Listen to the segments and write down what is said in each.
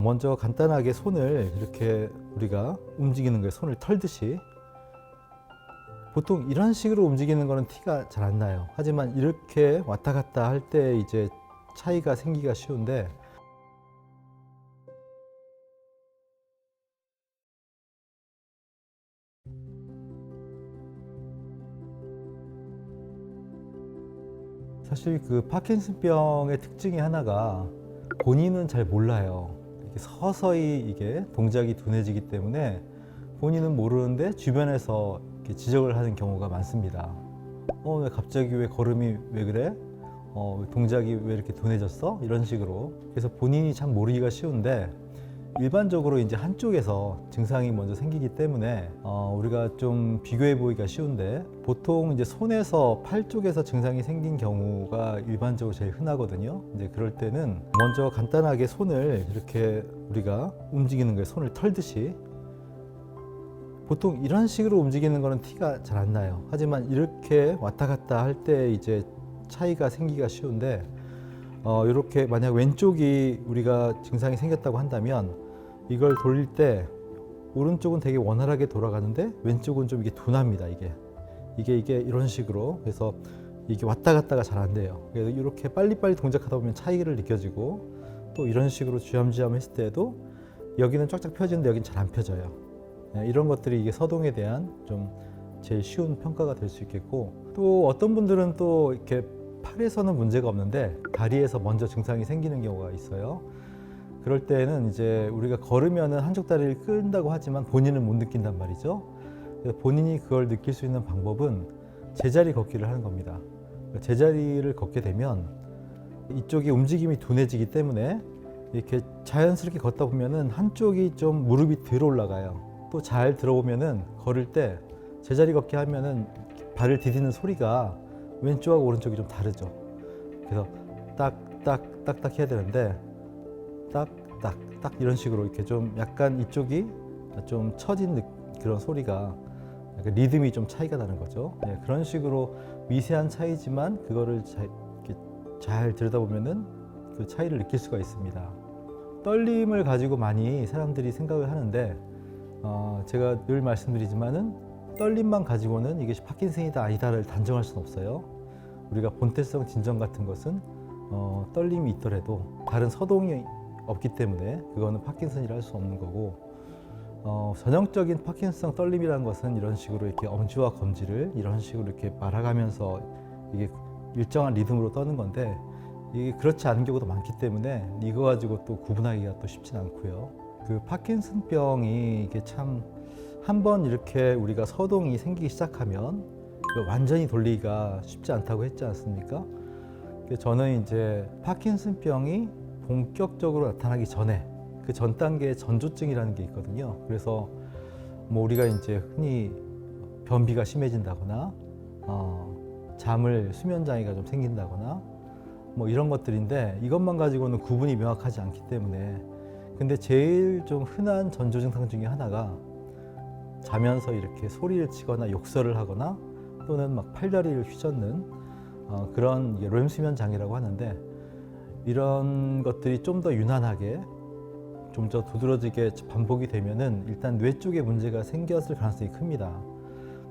먼저 간단하게 손을 이렇게 우리가 움직이는 거예요. 손을 털듯이. 보통 이런 식으로 움직이는 거는 티가 잘 안 나요. 하지만 이렇게 왔다 갔다 할 때 이제 차이가 생기기가 쉬운데, 사실 그 파킨슨병의 특징이 하나가 본인은 잘 몰라요. 이렇게 서서히 이게 동작이 둔해지기 때문에 본인은 모르는데 주변에서 이렇게 지적을 하는 경우가 많습니다. 왜 갑자기 왜 걸음이 왜 그래? 동작이 왜 이렇게 둔해졌어? 이런 식으로. 그래서 본인이 참 모르기가 쉬운데, 일반적으로 이제 한쪽에서 증상이 먼저 생기기 때문에 우리가 좀 비교해 보기가 쉬운데, 보통 이제 손에서 팔 쪽에서 증상이 생긴 경우가 일반적으로 제일 흔하거든요. 이제 그럴 때는 먼저 간단하게 손을 이렇게 우리가 움직이는 거예요. 손을 털듯이. 보통 이런 식으로 움직이는 거는 티가 잘 안 나요. 하지만 이렇게 왔다 갔다 할 때 이제 차이가 생기기가 쉬운데, 이렇게 만약 왼쪽이 우리가 증상이 생겼다고 한다면 이걸 돌릴 때 오른쪽은 되게 원활하게 돌아가는데 왼쪽은 좀 이게 둔합니다. 이게 이런 식으로. 그래서 이게 왔다 갔다가 잘 안 돼요. 그래서 이렇게 빨리빨리 동작하다 보면 차이를 느껴지고, 또 이런 식으로 쥐엄쥐엄 했을 때도 여기는 쫙쫙 펴지는데 여기는 잘 안 펴져요. 이런 것들이 이게 서동에 대한 좀 제일 쉬운 평가가 될 수 있겠고, 또 어떤 분들은 또 이렇게 팔에서는 문제가 없는데 다리에서 먼저 증상이 생기는 경우가 있어요. 그럴 때는 이제 우리가 걸으면은 한쪽 다리를 끈다고 하지만 본인은 못 느낀단 말이죠. 본인이 그걸 느낄 수 있는 방법은 제자리 걷기를 하는 겁니다. 제자리를 걷게 되면 이쪽이 움직임이 둔해지기 때문에 이렇게 자연스럽게 걷다 보면은 한쪽이 좀 무릎이 들어 올라가요. 또 잘 들어보면은 걸을 때 제자리 걷기 하면은 발을 디디는 소리가 왼쪽하고 오른쪽이 좀 다르죠. 그래서 딱딱딱딱 해야 되는데 딱딱딱 이런 식으로 이렇게 좀 약간 이쪽이 좀 처진 그런 소리가, 약간 리듬이 좀 차이가 나는 거죠. 그런 식으로 미세한 차이지만 그거를 잘 들여다보면은 그 차이를 느낄 수가 있습니다. 떨림을 가지고 많이 사람들이 생각을 하는데, 제가 늘 말씀드리지만은 떨림만 가지고는 이게 파킨슨이다 아니다를 단정할 수는 없어요. 우리가 본태성 진정 같은 것은 떨림이 있더라도 다른 서동이 없기 때문에 그거는 파킨슨이라 할 수 없는 거고, 전형적인 파킨슨성 떨림이라는 것은 이런 식으로 이렇게 엄지와 검지를 이런 식으로 이렇게 말아가면서 이게 일정한 리듬으로 떠는 건데, 이게 그렇지 않은 경우도 많기 때문에 이거 가지고 또 구분하기가 또 쉽진 않고요. 그 파킨슨병이 이게 참 한번 이렇게 우리가 서동이 생기기 시작하면 완전히 돌리기가 쉽지 않다고 했지 않습니까? 저는 이제 파킨슨병이 본격적으로 나타나기 전에 그 전 단계의 전조증이라는 게 있거든요. 그래서 뭐 우리가 이제 흔히 변비가 심해진다거나 수면 장애가 좀 생긴다거나 뭐 이런 것들인데, 이것만 가지고는 구분이 명확하지 않기 때문에. 근데 제일 좀 흔한 전조 증상 중에 하나가 자면서 이렇게 소리를 치거나 욕설을 하거나 또는 막 팔다리를 휘젓는 그런 렘 수면 장애라고 하는데, 이런 것들이 좀 더 유난하게 좀 더 두드러지게 반복이 되면은 일단 뇌 쪽에 문제가 생겼을 가능성이 큽니다.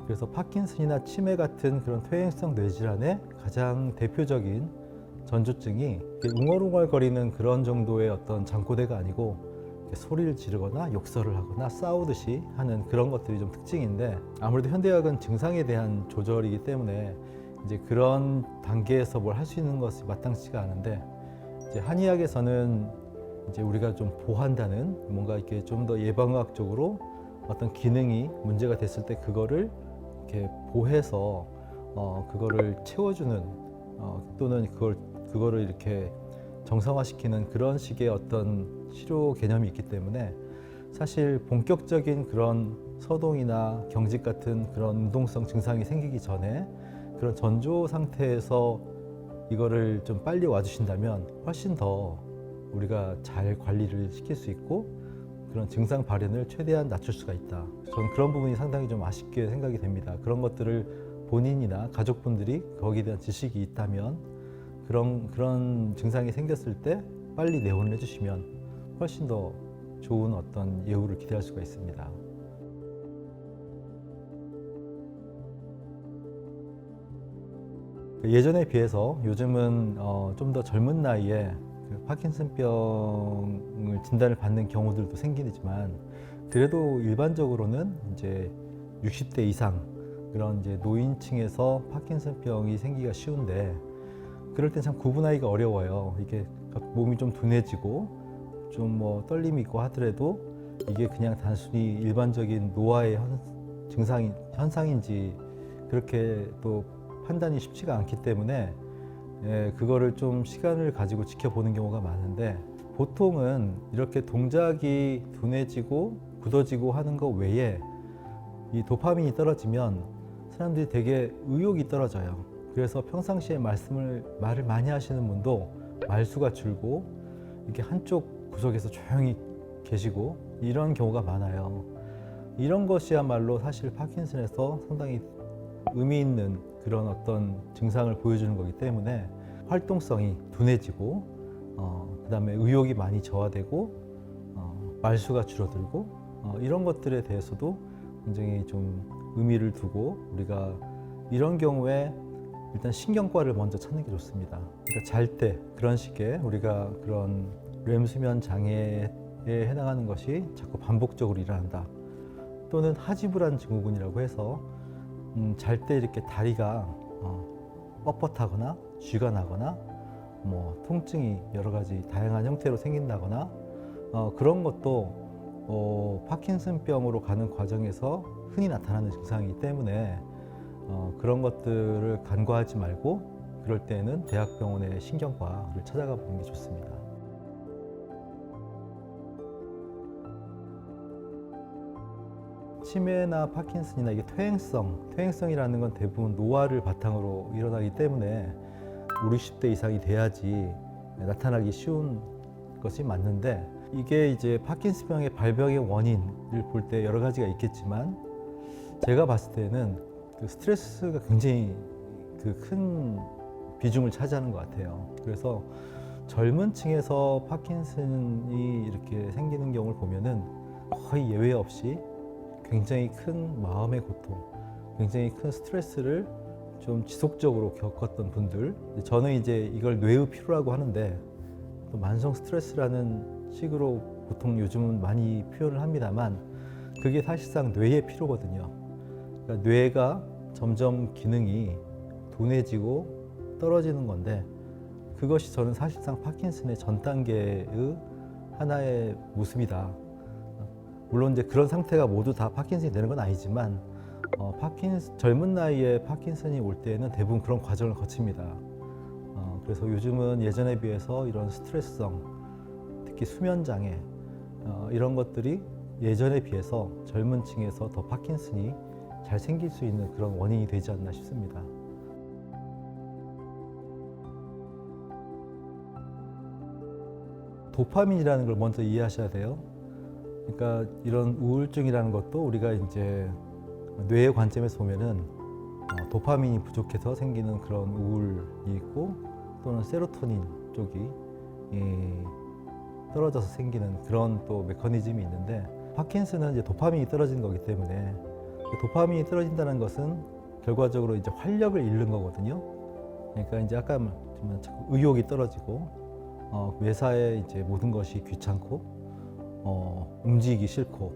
그래서 파킨슨이나 치매 같은 그런 퇴행성 뇌질환의 가장 대표적인 전조증이 웅얼웅얼거리는 그런 정도의 어떤 잠꼬대가 아니고 소리를 지르거나 욕설을 하거나 싸우듯이 하는 그런 것들이 좀 특징인데, 아무래도 현대의학은 증상에 대한 조절이기 때문에 이제 그런 단계에서 뭘 할 수 있는 것이 마땅치가 않은데, 이제 한의학에서는 이제 우리가 좀 보한다는, 뭔가 이렇게 좀 더 예방의학적으로 어떤 기능이 문제가 됐을 때 그거를 이렇게 보해서 그거를 채워주는 또는 그거를 이렇게 정상화시키는 그런 식의 어떤 치료 개념이 있기 때문에, 사실 본격적인 그런 서동이나 경직 같은 그런 운동성 증상이 생기기 전에 그런 전조 상태에서 이거를 좀 빨리 와주신다면 훨씬 더 우리가 잘 관리를 시킬 수 있고 그런 증상 발현을 최대한 낮출 수가 있다. 저는 그런 부분이 상당히 좀 아쉽게 생각이 됩니다. 그런 것들을 본인이나 가족분들이 거기에 대한 지식이 있다면 그런 증상이 생겼을 때 빨리 내원을 해주시면 훨씬 더 좋은 어떤 예후를 기대할 수가 있습니다. 예전에 비해서 요즘은 좀 더 젊은 나이에 그 파킨슨병을 진단을 받는 경우들도 생기지만 그래도 일반적으로는 이제 60대 이상 그런 이제 노인층에서 파킨슨병이 생기기가 쉬운데 그럴 땐 참 구분하기가 어려워요. 이게 몸이 좀 둔해지고 좀 뭐 떨림이 있고 하더라도 이게 그냥 단순히 일반적인 노화의 현상인지 그렇게 또 판단이 쉽지가 않기 때문에 그거를 좀 시간을 가지고 지켜보는 경우가 많은데 보통은 이렇게 동작이 둔해지고 굳어지고 하는 것 외에 이 도파민이 떨어지면 사람들이 되게 의욕이 떨어져요. 그래서 평상시에 말을 많이 하시는 분도 말수가 줄고 이렇게 한쪽 구석에서 조용히 계시고 이런 경우가 많아요. 이런 것이야말로 사실 파킨슨에서 상당히 의미 있는 그런 어떤 증상을 보여주는 거기 때문에 활동성이 둔해지고 그다음에 의욕이 많이 저하되고 말수가 줄어들고 이런 것들에 대해서도 굉장히 좀 의미를 두고 우리가 이런 경우에 일단 신경과를 먼저 찾는 게 좋습니다. 그러니까 잘 때 그런 식의 우리가 그런 렘 수면 장애에 해당하는 것이 자꾸 반복적으로 일어난다. 또는 하지불안 증후군이라고 해서 잘 때 이렇게 다리가 뻣뻣하거나 쥐가 나거나 뭐 통증이 여러 가지 다양한 형태로 생긴다거나 그런 것도 파킨슨병으로 가는 과정에서 흔히 나타나는 증상이기 때문에 그런 것들을 간과하지 말고 그럴 때는 대학병원의 신경과를 찾아가 보는 게 좋습니다. 치매나 파킨슨이나 이게 퇴행성이라는 건 대부분 노화를 바탕으로 일어나기 때문에 50대 이상이 돼야지 나타나기 쉬운 것이 맞는데 이게 이제 파킨슨병의 발병의 원인을 볼 때 여러 가지가 있겠지만 제가 봤을 때는 그 스트레스가 굉장히 그 큰 비중을 차지하는 것 같아요. 그래서 젊은 층에서 파킨슨이 이렇게 생기는 경우를 보면은 거의 예외 없이 굉장히 큰 마음의 고통, 굉장히 큰 스트레스를 좀 지속적으로 겪었던 분들, 저는 이제 이걸 뇌의 피로라고 하는데 또 만성 스트레스라는 식으로 보통 요즘은 많이 표현을 합니다만 그게 사실상 뇌의 피로거든요. 그러니까 뇌가 점점 기능이 둔해지고 떨어지는 건데 그것이 저는 사실상 파킨슨의 전 단계의 하나의 모습이다. 물론 이제 그런 상태가 모두 다 파킨슨이 되는 건 아니지만 젊은 나이에 파킨슨이 올 때는 대부분 그런 과정을 거칩니다. 그래서 요즘은 예전에 비해서 이런 스트레스성, 특히 수면 장애 이런 것들이 예전에 비해서 젊은 층에서 더 파킨슨이 잘 생길 수 있는 그런 원인이 되지 않나 싶습니다. 도파민이라는 걸 먼저 이해하셔야 돼요. 그러니까 이런 우울증이라는 것도 우리가 이제 뇌의 관점에서 보면은 도파민이 부족해서 생기는 그런 우울이 있고 또는 세로토닌 쪽이 떨어져서 생기는 그런 또 메커니즘이 있는데 파킨슨은 이제 도파민이 떨어지는 거기 때문에 도파민이 떨어진다는 것은 결과적으로 이제 활력을 잃는 거거든요. 그러니까 이제 아까 말했지만 자꾸 의욕이 떨어지고 매사에 이제 모든 것이 귀찮고 움직이기 싫고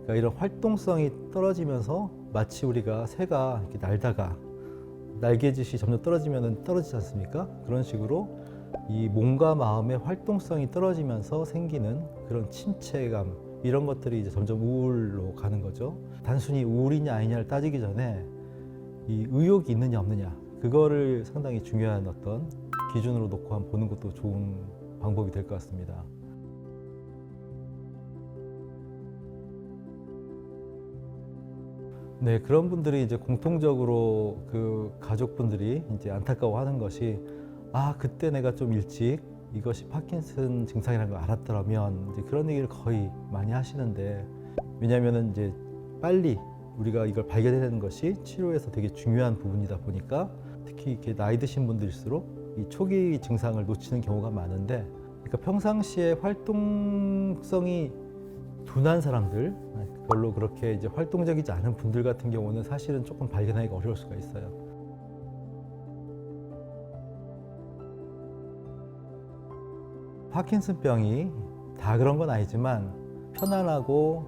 그러니까 이런 활동성이 떨어지면서 마치 우리가 새가 이렇게 날다가 날개짓이 점점 떨어지면 떨어지지 않습니까? 그런 식으로 이 몸과 마음의 활동성이 떨어지면서 생기는 그런 침체감 이런 것들이 이제 점점 우울로 가는 거죠. 단순히 우울이냐 아니냐를 따지기 전에 이 의욕이 있느냐 없느냐 그거를 상당히 중요한 어떤 기준으로 놓고 한번 보는 것도 좋은 방법이 될 것 같습니다. 네, 그런 분들이 이제 공통적으로 그 가족분들이 이제 안타까워하는 것이 그때 내가 좀 일찍 이것이 파킨슨 증상이라는 걸 알았더라면 이제 그런 얘기를 거의 많이 하시는데 왜냐하면은 이제 빨리 우리가 이걸 발견해내는 것이 치료에서 되게 중요한 부분이다 보니까 특히 이렇게 나이 드신 분들일수록 이 초기 증상을 놓치는 경우가 많은데 그러니까 평상시에 활동성이 둔한 사람들, 별로 그렇게 이제 활동적이지 않은 분들 같은 경우는 사실은 조금 발견하기가 어려울 수가 있어요. 파킨슨병이 다 그런 건 아니지만 편안하고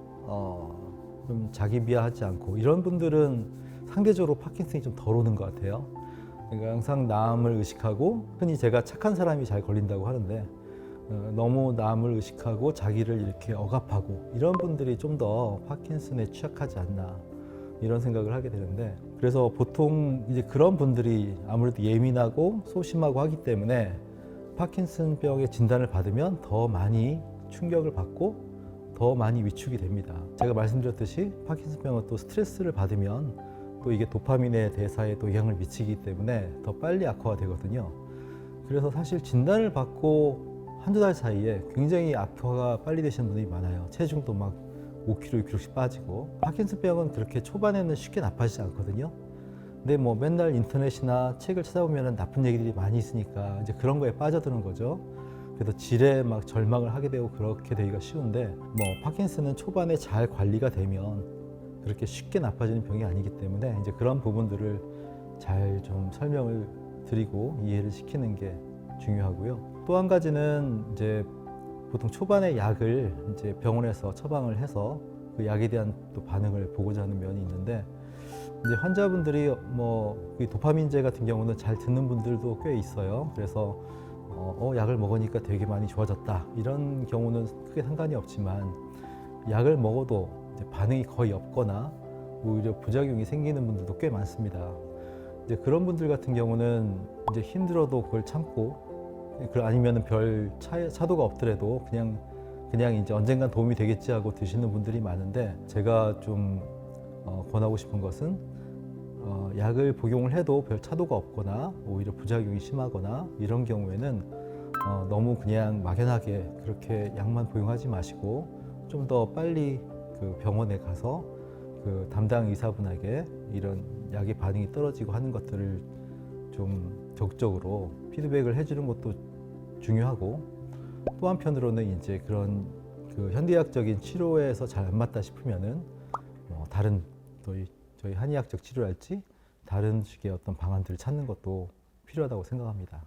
좀 자기 비하하지 않고 이런 분들은 상대적으로 파킨슨이 좀 덜 오는 것 같아요. 그러니까 항상 남을 의식하고, 흔히 제가 착한 사람이 잘 걸린다고 하는데 너무 남을 의식하고 자기를 이렇게 억압하고 이런 분들이 좀 더 파킨슨에 취약하지 않나 이런 생각을 하게 되는데, 그래서 보통 이제 그런 분들이 아무래도 예민하고 소심하고 하기 때문에 파킨슨병의 진단을 받으면 더 많이 충격을 받고 더 많이 위축이 됩니다. 제가 말씀드렸듯이 파킨슨병은 또 스트레스를 받으면 또 이게 도파민의 대사에 또 영향을 미치기 때문에 더 빨리 악화가 되거든요. 그래서 사실 진단을 받고 한두 달 사이에 굉장히 악화가 빨리 되시는 분들이 많아요. 체중도 막 5kg, 6kg씩 빠지고. 파킨슨병은 그렇게 초반에는 쉽게 나빠지지 않거든요. 근데 뭐 맨날 인터넷이나 책을 찾아보면 나쁜 얘기들이 많이 있으니까 이제 그런 거에 빠져드는 거죠. 그래서 질에 막 절망을 하게 되고 그렇게 되기가 쉬운데, 뭐 파킨슨은 초반에 잘 관리가 되면 그렇게 쉽게 나빠지는 병이 아니기 때문에 이제 그런 부분들을 잘 좀 설명을 드리고 이해를 시키는 게 중요하고요. 또 한 가지는 이제 보통 초반에 약을 이제 병원에서 처방을 해서 그 약에 대한 또 반응을 보고자 하는 면이 있는데, 이제 환자분들이 뭐 도파민제 같은 경우는 잘 듣는 분들도 꽤 있어요. 그래서 약을 먹으니까 되게 많이 좋아졌다 이런 경우는 크게 상관이 없지만, 약을 먹어도 이제 반응이 거의 없거나 오히려 부작용이 생기는 분들도 꽤 많습니다. 이제 그런 분들 같은 경우는 이제 힘들어도 그걸 참고, 아니면 별 차도가 없더라도 그냥 이제 언젠간 도움이 되겠지 하고 드시는 분들이 많은데, 제가 좀 권하고 싶은 것은 약을 복용을 해도 별 차도가 없거나 오히려 부작용이 심하거나 이런 경우에는 너무 그냥 막연하게 그렇게 약만 복용하지 마시고 좀 더 빨리 그 병원에 가서 그 담당 의사분에게 이런 약의 반응이 떨어지고 하는 것들을 좀 적극적으로 피드백을 해주는 것도 중요하고, 또 한편으로는 이제 그런 그 현대의학적인 치료에서 잘 안 맞다 싶으면은 다른 저희 한의학적 치료랄지 다른 식의 어떤 방안들을 찾는 것도 필요하다고 생각합니다.